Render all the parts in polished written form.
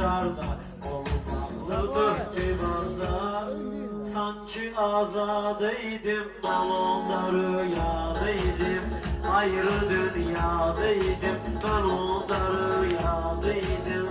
mezarda, kolum bağlıdır divanda. Sanki azadeydim, ben onda rüyadaydım. Ayrı dünyadaydım, ben onda rüyadaydım.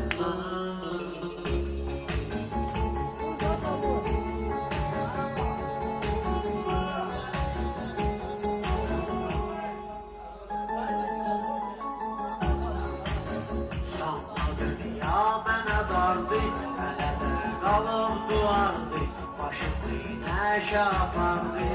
Sanma dünya mənə dardı, hələ də qalıb duvardı. Başımı neşe yapardı,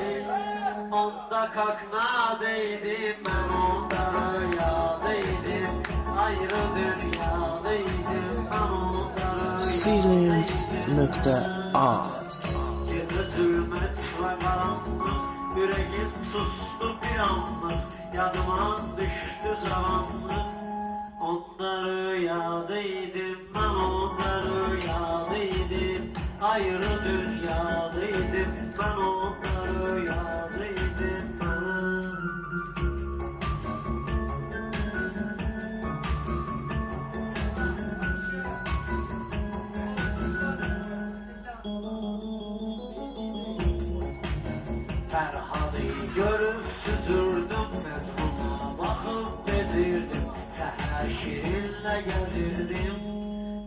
onda kaknadaydım, ben onda rüyadaydım. Ayrı dünyadaydım, ben onda Silence.az. Gece zülmet ve karanlık, yüreğim sustu bir anlık. Yadıma düştü zamanlık, onda rüyadaydım, ben onda rüyadaydım. Ayrı dünyadaydım, ben onda rüyadaydım. Ferhadı görüp süzürdüm, mezmuna bakıp bezirdim. Seher şirinle gezirdim,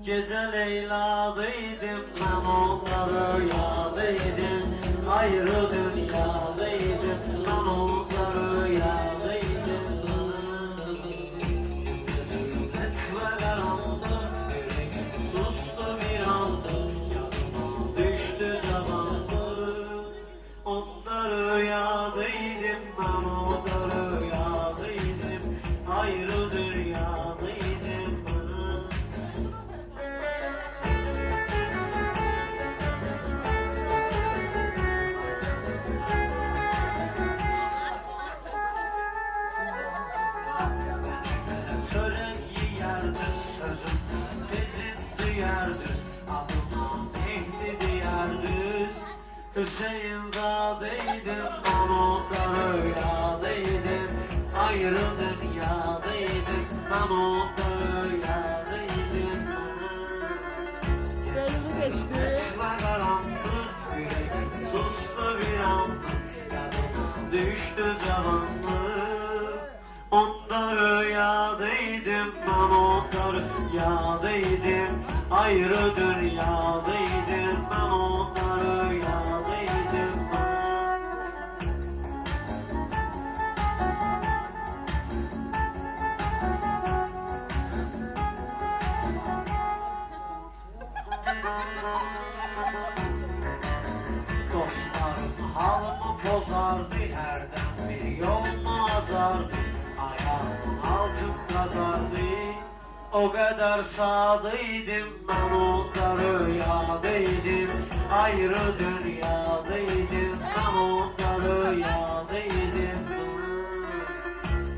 gece Leyla'daydım, ben onda rüyadaydım. Ayrı dünyadaydım, ben onda rüyadaydım. Zulmet ve karanlık, yüreğim sustu bir anlık. Yadıma düştü zamanlık, onda rüyadaydım, ben onda rüyadaydım. Ayrı dünyadaydım. Söreyi yerdir sözüm, tezin duyardır. Adıma Mehdi diyardır. Hüseyin zadeydim, ben onda rüyadaydım. Ayrı dünyadaydım, ben onda rüyadaydım. Ve karanlık, yüreğim sustu bir anlık. Yadıma düştü zamanlık, onda rüyadaydım, ben onda rüyadaydım. Ayrı dünyadaydım, ben onda rüyadaydım. Dostlarım halımı pozardı, herden bir yolunu azardı. Ayağımın altın kazardı, o kadar sadıydım, ben onda rüyadaydım. Ayrı dünyadaydım, ben onda rüyadaydım.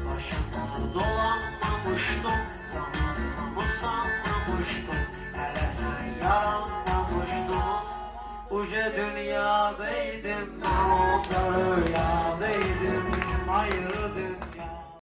Başıma dolanmamıştım, zamanımı sanmamıştım. Hele sen yaranmamıştın, uca dünyadaydım, ben onda rüyadaydım. Ayrı dünyadaydım.